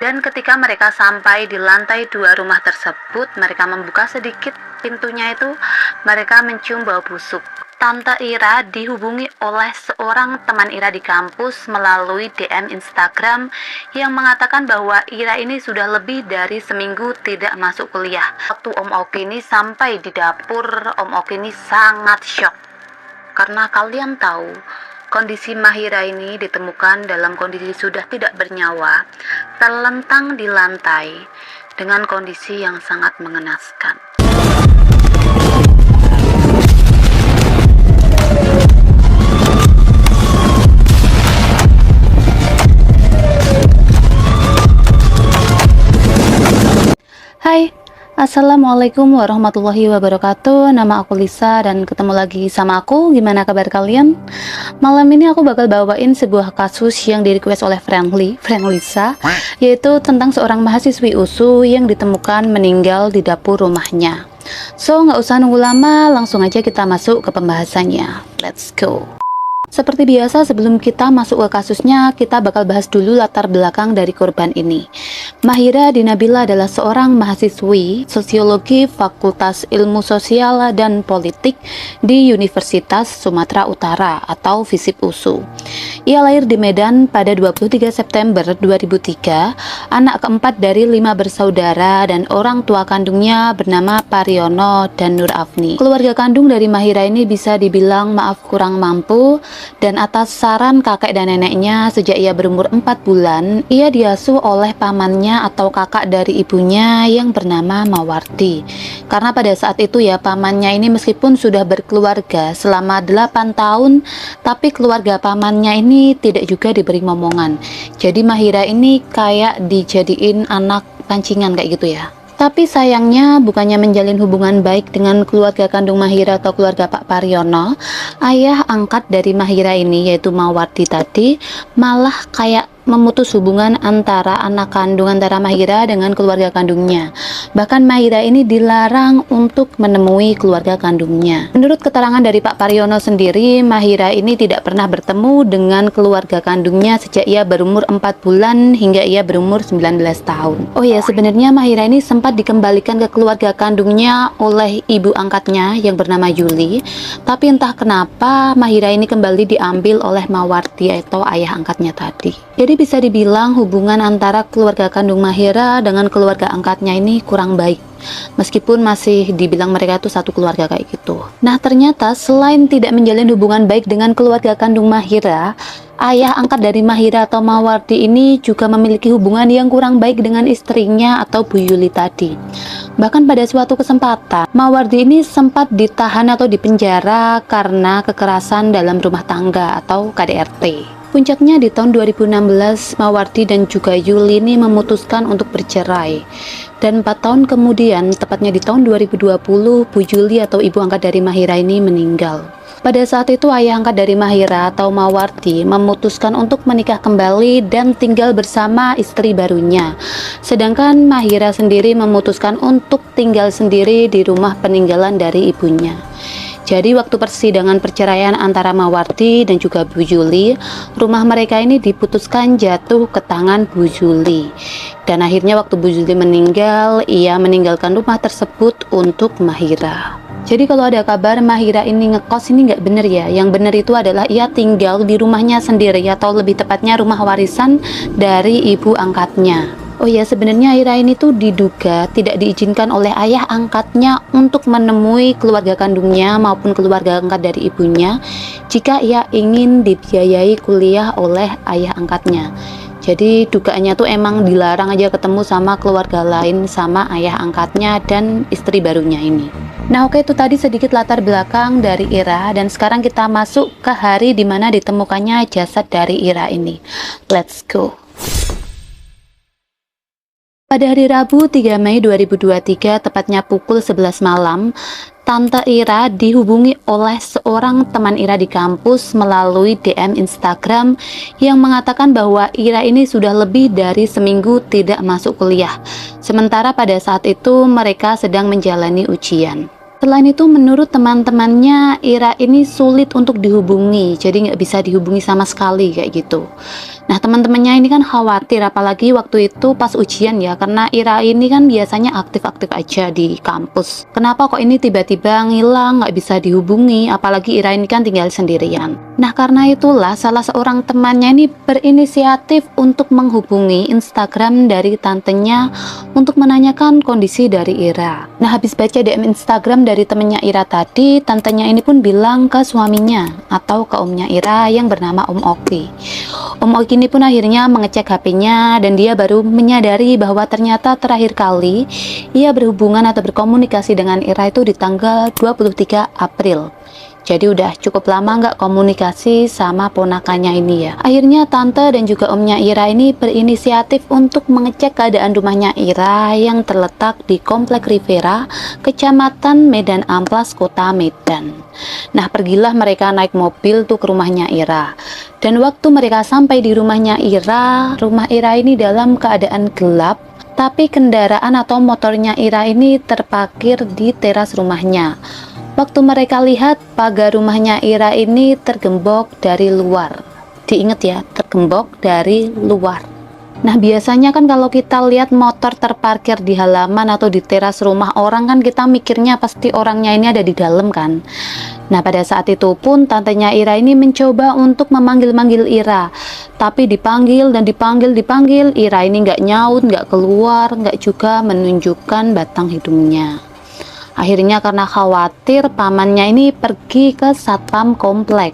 Dan ketika mereka sampai di lantai 2 rumah tersebut, mereka membuka sedikit pintunya itu, mereka mencium bau busuk. Tante Ira dihubungi oleh seorang teman Ira di kampus melalui DM Instagram yang mengatakan bahwa Ira ini sudah lebih dari seminggu tidak masuk kuliah. Waktu Om Oki ini sampai di dapur, Om Oki ini sangat shock. Karena kalian tahu, kondisi Mahira ini ditemukan dalam kondisi sudah tidak bernyawa, terlentang di lantai dengan kondisi yang sangat mengenaskan. Hai, Assalamualaikum warahmatullahi wabarakatuh. Nama aku Lisa dan ketemu lagi sama aku. Gimana kabar kalian? Malam ini aku bakal bawain sebuah kasus yang di-request oleh friend Lisa, yaitu tentang seorang mahasiswi USU yang ditemukan meninggal di dapur rumahnya. So, nggak usah nunggu lama, langsung aja kita masuk ke pembahasannya. Let's go. Seperti biasa, sebelum kita masuk ke kasusnya, kita bakal bahas dulu latar belakang dari korban ini. Mahira Dinabila adalah seorang mahasiswi sosiologi Fakultas Ilmu Sosial dan Politik di Universitas Sumatera Utara atau FISIP USU. Ia lahir di Medan pada 23 September 2003, anak keempat dari 5 bersaudara dan orang tua kandungnya bernama Pariono dan Nur Afni. Keluarga kandung dari Mahira ini bisa dibilang maaf kurang mampu, dan atas saran kakek dan neneknya sejak ia berumur 4 bulan, ia diasuh oleh pamannya atau kakak dari ibunya yang bernama Mawardi. Karena pada saat itu ya, pamannya ini meskipun sudah berkeluarga selama 8 tahun, tapi keluarga pamannya ini tidak juga diberi momongan. Jadi Mahira ini kayak dijadiin anak pancingan kayak gitu ya. Tapi sayangnya bukannya menjalin hubungan baik dengan keluarga kandung Mahira atau keluarga Pak Pariono, ayah angkat dari Mahira ini yaitu Mawardi tadi malah kayak memutus hubungan antara anak kandung antara Mahira dengan keluarga kandungnya. Bahkan Mahira ini dilarang untuk menemui keluarga kandungnya. Menurut keterangan dari Pak Pariono sendiri, Mahira ini tidak pernah bertemu dengan keluarga kandungnya sejak ia berumur 4 bulan hingga ia berumur 19 tahun. Oh ya, sebenarnya Mahira ini sempat dikembalikan ke keluarga kandungnya oleh ibu angkatnya yang bernama Yuli, tapi entah kenapa Mahira ini kembali diambil oleh Mawardi atau ayah angkatnya tadi. Jadi bisa dibilang hubungan antara keluarga kandung Mahira dengan keluarga angkatnya ini kurang baik, meskipun masih dibilang mereka itu satu keluarga kayak gitu. Nah, ternyata selain tidak menjalin hubungan baik dengan keluarga kandung Mahira, ayah angkat dari Mahira atau Mawardi ini juga memiliki hubungan yang kurang baik dengan istrinya atau Bu Yuli tadi. Bahkan pada suatu kesempatan, Mawardi ini sempat ditahan atau dipenjara karena kekerasan dalam rumah tangga atau KDRT. Puncaknya di tahun 2016, Mawardi dan juga Yuli ini memutuskan untuk bercerai. Dan 4 tahun kemudian, tepatnya di tahun 2020, Bu Yuli atau ibu angkat dari Mahira ini meninggal. Pada saat itu ayah angkat dari Mahira atau Mawardi memutuskan untuk menikah kembali dan tinggal bersama istri barunya. Sedangkan Mahira sendiri memutuskan untuk tinggal sendiri di rumah peninggalan dari ibunya. Jadi waktu persidangan perceraian antara Mawardi dan juga Bu Yuli, rumah mereka ini diputuskan jatuh ke tangan Bu Yuli. Dan akhirnya waktu Bu Yuli meninggal, ia meninggalkan rumah tersebut untuk Mahira. Jadi kalau ada kabar Mahira ini ngekos, ini nggak bener ya. Yang bener itu adalah ia tinggal di rumahnya sendiri atau lebih tepatnya rumah warisan dari ibu angkatnya. Oh ya, sebenarnya Ira ini tuh diduga tidak diizinkan oleh ayah angkatnya untuk menemui keluarga kandungnya maupun keluarga angkat dari ibunya jika ia ingin dibiayai kuliah oleh ayah angkatnya. Jadi dugaannya tuh emang dilarang aja ketemu sama keluarga lain sama ayah angkatnya dan istri barunya ini. Nah oke, itu tadi sedikit latar belakang dari Ira, dan sekarang kita masuk ke hari dimana ditemukannya jasad dari Ira ini. Let's go. Pada hari Rabu 3 Mei 2023, tepatnya pukul 11 malam, Tante Ira dihubungi oleh seorang teman Ira di kampus melalui DM Instagram yang mengatakan bahwa Ira ini sudah lebih dari seminggu tidak masuk kuliah. Sementara pada saat itu mereka sedang menjalani ujian. Selain itu, menurut teman-temannya, Ira ini sulit untuk dihubungi, jadi nggak bisa dihubungi sama sekali kayak gitu. Nah, teman-temannya ini kan khawatir, apalagi waktu itu pas ujian ya, karena Ira ini kan biasanya aktif-aktif aja di kampus. Kenapa kok ini tiba-tiba ngilang, nggak bisa dihubungi, apalagi Ira ini kan tinggal sendirian. Nah, karena itulah salah seorang temannya ini berinisiatif untuk menghubungi Instagram dari tantenya untuk menanyakan kondisi dari Ira. Nah, habis baca DM Instagram dari temennya Ira tadi, tantenya ini pun bilang ke suaminya atau ke omnya Ira yang bernama Om Oki. Om Oki ini pun akhirnya mengecek HP-nya dan dia baru menyadari bahwa ternyata terakhir kali ia berhubungan atau berkomunikasi dengan Ira itu di tanggal 23 April. Jadi udah cukup lama nggak komunikasi sama ponakannya ini ya. Akhirnya tante dan juga omnya Ira ini berinisiatif untuk mengecek keadaan rumahnya Ira yang terletak di Komplek Rivera, Kecamatan Medan Amplas, Kota Medan. Nah, pergilah mereka naik mobil tuh ke rumahnya Ira. Dan waktu mereka sampai di rumah Ira ini dalam keadaan gelap, tapi kendaraan atau motornya Ira ini terparkir di teras rumahnya. Waktu mereka lihat, pagar rumahnya Ira ini tergembok dari luar. Diingat ya, tergembok dari luar. Nah, biasanya kan kalau kita lihat motor terparkir di halaman atau di teras rumah orang kan kita mikirnya pasti orangnya ini ada di dalam kan. Nah, pada saat itu pun tantenya Ira ini mencoba untuk memanggil-manggil Ira. Tapi dipanggil dan dipanggil, Ira ini nggak nyaut, nggak keluar, nggak juga menunjukkan batang hidungnya. Akhirnya karena khawatir, pamannya ini pergi ke Satpam Komplek.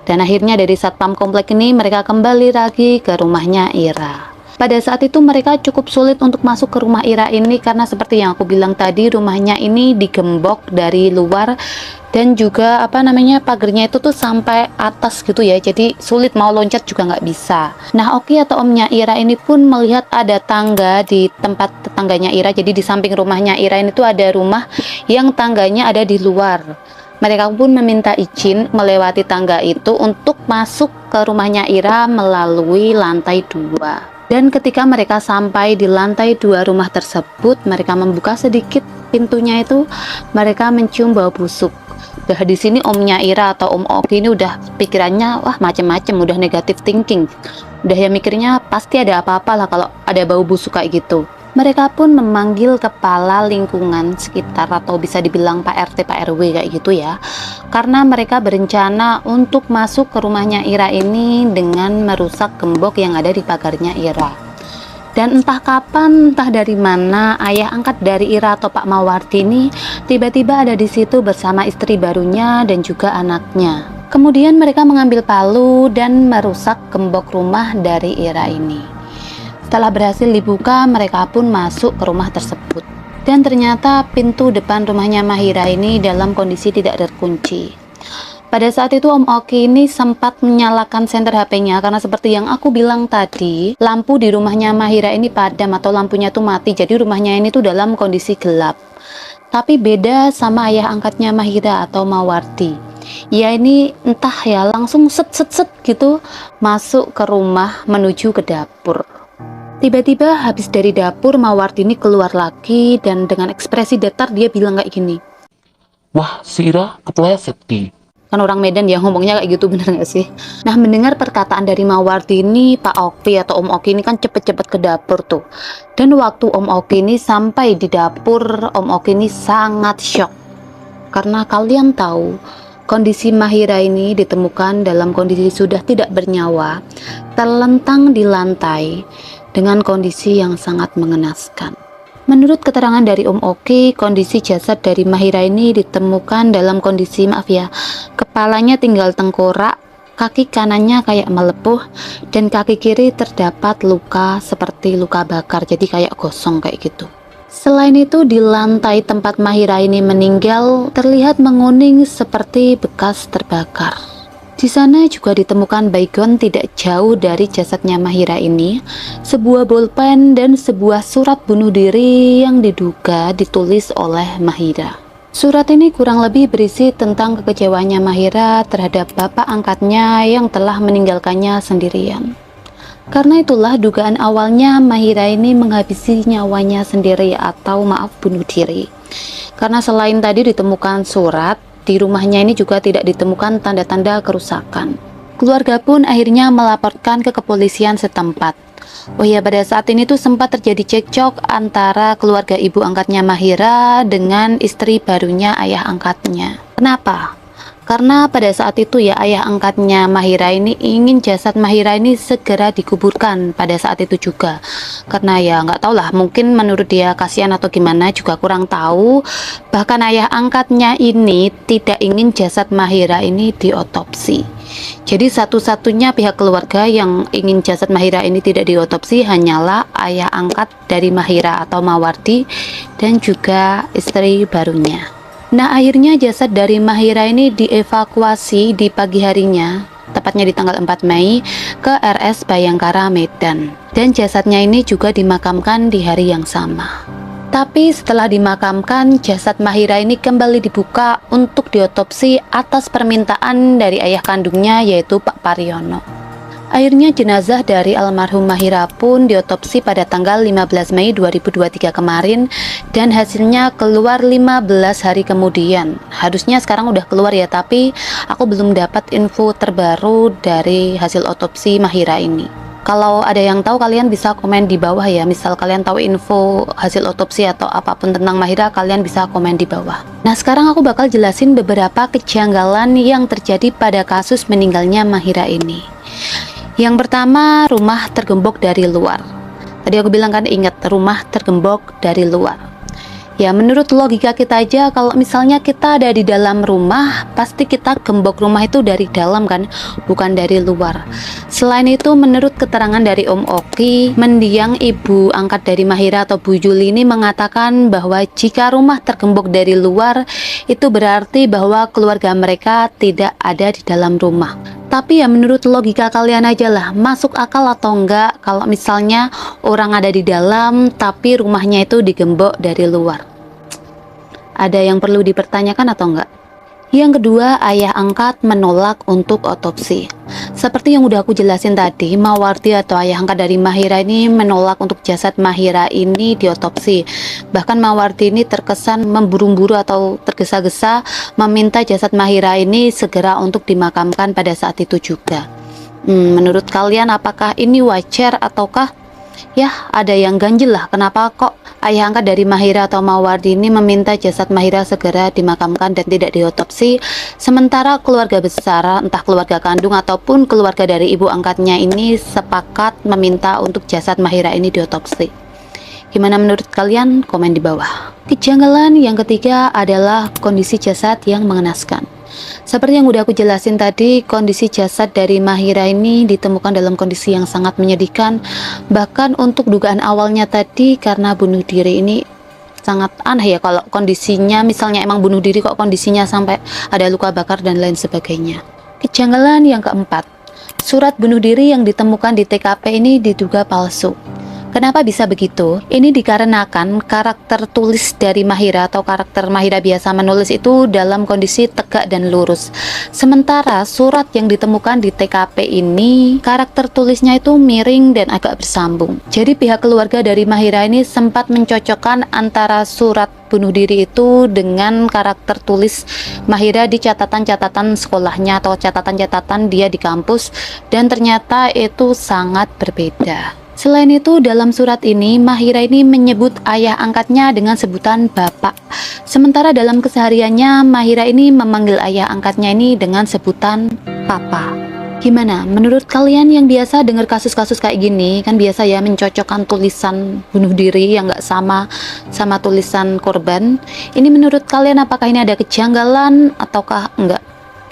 Dan akhirnya dari Satpam Komplek ini mereka kembali lagi ke rumahnya Ira. Pada saat itu mereka cukup sulit untuk masuk ke rumah Ira ini karena seperti yang aku bilang tadi, rumahnya ini digembok dari luar dan juga pagarnya itu tuh sampai atas gitu ya, jadi sulit mau loncat juga nggak bisa. Nah, Oki atau omnya Ira ini pun melihat ada tangga di tempat tetangganya Ira, jadi di samping rumahnya Ira ini tuh ada rumah yang tangganya ada di luar. Mereka pun meminta izin melewati tangga itu untuk masuk ke rumahnya Ira melalui lantai 2. Dan ketika mereka sampai di lantai 2 rumah tersebut, mereka membuka sedikit pintunya itu, mereka mencium bau busuk. Nah, di sini omnya Ira atau Om Oki ini udah pikirannya wah macem-macem, udah negative thinking. Udah ya mikirnya pasti ada apa-apa lah kalau ada bau busuk kayak gitu. Mereka pun memanggil kepala lingkungan sekitar atau bisa dibilang Pak RT, Pak RW kayak gitu ya. Karena mereka berencana untuk masuk ke rumahnya Ira ini dengan merusak gembok yang ada di pagarnya Ira. Dan entah kapan, entah dari mana, ayah angkat dari Ira atau Pak Mawardi ini tiba-tiba ada di situ bersama istri barunya dan juga anaknya. Kemudian mereka mengambil palu dan merusak gembok rumah dari Ira ini. Setelah berhasil dibuka, mereka pun masuk ke rumah tersebut. Dan ternyata pintu depan rumahnya Mahira ini dalam kondisi tidak terkunci. Pada saat itu Om Oki ini sempat menyalakan senter HP-nya karena seperti yang aku bilang tadi, lampu di rumahnya Mahira ini padam atau lampunya tuh mati. Jadi rumahnya ini tuh dalam kondisi gelap. Tapi beda sama ayah angkatnya Mahira atau Mawardi. Ia ini entah ya langsung set gitu masuk ke rumah menuju ke dapur. Tiba-tiba habis dari dapur, Mawardi ini keluar lagi dan dengan ekspresi datar dia bilang kayak gini. Wah, si Ira kepleset di. Kan orang Medan ya ngomongnya kayak gitu, bener gak sih? Nah, mendengar perkataan dari Mawardi ini, Pak Oki atau Om Oki ini kan cepet-cepet ke dapur tuh. Dan waktu Om Oki ini sampai di dapur, Om Oki ini sangat shock. Karena kalian tahu, kondisi Mahira ini ditemukan dalam kondisi sudah tidak bernyawa, terlentang di lantai, dengan kondisi yang sangat mengenaskan. Menurut keterangan dari Om Oki, kondisi jasad dari Mahira ini ditemukan dalam kondisi, maaf ya, kepalanya tinggal tengkorak, kaki kanannya kayak melepuh, dan kaki kiri terdapat luka seperti luka bakar, jadi kayak gosong kayak gitu. Selain itu, di lantai tempat Mahira ini meninggal terlihat menguning seperti bekas terbakar. Di sana juga ditemukan baygon tidak jauh dari jasadnya Mahira ini, sebuah bolpen dan sebuah surat bunuh diri yang diduga ditulis oleh Mahira. Surat ini kurang lebih berisi tentang kekecewaannya Mahira terhadap bapak angkatnya yang telah meninggalkannya sendirian. Karena itulah dugaan awalnya Mahira ini menghabisi nyawanya sendiri atau bunuh diri. Karena selain tadi ditemukan surat, di rumahnya ini juga tidak ditemukan tanda-tanda kerusakan. Keluarga pun akhirnya melaporkan ke kepolisian setempat. Oh ya, pada saat ini tuh sempat terjadi cekcok antara keluarga ibu angkatnya Mahira dengan istri barunya ayah angkatnya. Kenapa? Karena pada saat itu ya ayah angkatnya Mahira ini ingin jasad Mahira ini segera dikuburkan pada saat itu juga. Karena ya nggak tahu lah, mungkin menurut dia kasihan atau gimana juga kurang tahu. Bahkan ayah angkatnya ini tidak ingin jasad Mahira ini diotopsi. Jadi satu-satunya pihak keluarga yang ingin jasad Mahira ini tidak diotopsi hanyalah ayah angkat dari Mahira atau Mawardi dan juga istri barunya. Nah, akhirnya jasad dari Mahira ini dievakuasi di pagi harinya, tepatnya di tanggal 4 Mei, ke RS Bayangkara Medan. Dan jasadnya ini juga dimakamkan di hari yang sama. Tapi setelah dimakamkan, jasad Mahira ini kembali dibuka untuk diotopsi atas permintaan dari ayah kandungnya, yaitu Pak Pariono. Akhirnya jenazah dari almarhum Mahira pun diotopsi pada tanggal 15 Mei 2023 kemarin dan hasilnya keluar 15 hari kemudian. Harusnya sekarang udah keluar ya, tapi aku belum dapat info terbaru dari hasil otopsi Mahira ini. Kalau ada yang tahu, kalian bisa komen di bawah ya. Misal kalian tahu info hasil otopsi atau apapun tentang Mahira, kalian bisa komen di bawah. Nah, sekarang aku bakal jelasin beberapa kejanggalan yang terjadi pada kasus meninggalnya Mahira ini. Yang pertama, rumah tergembok dari luar. Tadi aku bilang kan, ingat, rumah tergembok dari luar. Ya, menurut logika kita aja, kalau misalnya kita ada di dalam rumah, pasti kita gembok rumah itu dari dalam kan, bukan dari luar. Selain itu, menurut keterangan dari Om Oki, mendiang ibu angkat dari Mahira atau Bu Juli ini mengatakan bahwa jika rumah tergembok dari luar, itu berarti bahwa keluarga mereka tidak ada di dalam rumah. Tapi ya menurut logika kalian aja lah, masuk akal atau enggak kalau misalnya orang ada di dalam tapi rumahnya itu digembok dari luar? Ada yang perlu dipertanyakan atau enggak? Yang kedua, ayah angkat menolak untuk otopsi. Seperti yang udah aku jelasin tadi, Mawardi atau ayah angkat dari Mahira ini menolak untuk jasad Mahira ini diotopsi. Bahkan Mawardi ini terkesan memburu-buru atau tergesa-gesa meminta jasad Mahira ini segera untuk dimakamkan pada saat itu juga. Menurut kalian apakah ini wajar ataukah ya ada yang ganjil lah? Kenapa kok ayah angkat dari Mahira atau Mawardi ini meminta jasad Mahira segera dimakamkan dan tidak diotopsi, sementara keluarga besar, entah keluarga kandung ataupun keluarga dari ibu angkatnya ini sepakat meminta untuk jasad Mahira ini diotopsi? Gimana menurut kalian? Komen di bawah. Kejanggalan yang ketiga adalah kondisi jasad yang mengenaskan. Seperti yang udah aku jelasin tadi, kondisi jasad dari Mahira ini ditemukan dalam kondisi yang sangat menyedihkan. Bahkan untuk dugaan awalnya tadi, karena bunuh diri ini sangat aneh ya, kalau kondisinya misalnya emang bunuh diri kok kondisinya sampai ada luka bakar dan lain sebagainya. Kejanggalan yang keempat, surat bunuh diri yang ditemukan di TKP ini diduga palsu. Kenapa bisa begitu? Ini dikarenakan karakter tulis dari Mahira atau karakter Mahira biasa menulis itu dalam kondisi tegak dan lurus. Sementara surat yang ditemukan di TKP ini, karakter tulisnya itu miring dan agak bersambung. Jadi pihak keluarga dari Mahira ini sempat mencocokkan antara surat bunuh diri itu dengan karakter tulis Mahira di catatan-catatan sekolahnya atau catatan-catatan dia di kampus, dan ternyata itu sangat berbeda. Selain itu, dalam surat ini Mahira ini menyebut ayah angkatnya dengan sebutan bapak. Sementara dalam kesehariannya Mahira ini memanggil ayah angkatnya ini dengan sebutan papa. Gimana? Menurut kalian yang biasa dengar kasus-kasus kayak gini, kan biasa ya mencocokkan tulisan bunuh diri yang nggak sama tulisan korban. Ini menurut kalian apakah ini ada kejanggalan ataukah enggak?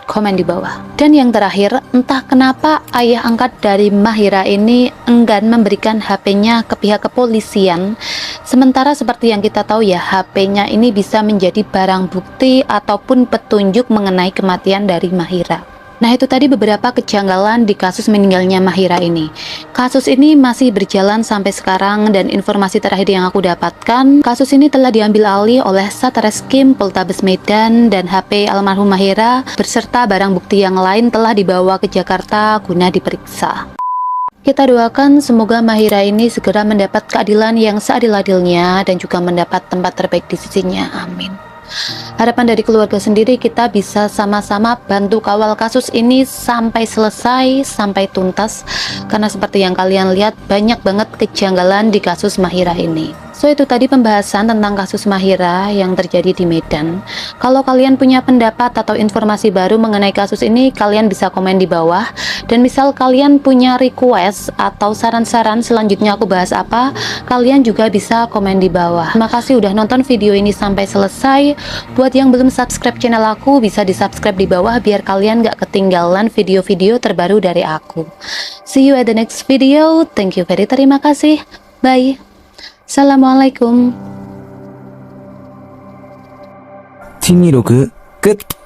Komen di bawah. Dan yang terakhir, entah kenapa ayah angkat dari Mahira ini enggan memberikan HP-nya ke pihak kepolisian. Sementara seperti yang kita tahu ya, HP-nya ini bisa menjadi barang bukti ataupun petunjuk mengenai kematian dari Mahira. Nah, itu tadi beberapa kejanggalan di kasus meninggalnya Mahira ini. Kasus ini masih berjalan sampai sekarang, dan informasi terakhir yang aku dapatkan, kasus ini telah diambil alih oleh Satreskrim Poltabes Medan, dan HP almarhum Mahira beserta barang bukti yang lain telah dibawa ke Jakarta guna diperiksa. Kita doakan semoga Mahira ini segera mendapat keadilan yang seadil-adilnya dan juga mendapat tempat terbaik di sisinya. Amin. Harapan dari keluarga sendiri, kita bisa sama-sama bantu kawal kasus ini sampai selesai, sampai tuntas, karena seperti yang kalian lihat banyak banget kejanggalan di kasus Mahira ini. So itu tadi pembahasan tentang kasus Mahira yang terjadi di Medan. Kalau kalian punya pendapat atau informasi baru mengenai kasus ini, kalian bisa komen di bawah. Dan misal kalian punya request atau saran-saran selanjutnya aku bahas apa, kalian juga bisa komen di bawah. Terima kasih udah nonton video ini sampai selesai. Buat yang belum subscribe channel aku, bisa di subscribe di bawah biar kalian gak ketinggalan video-video terbaru dari aku. See you at the next video. Thank you terima kasih. Bye. Assalamualaikum. 926끝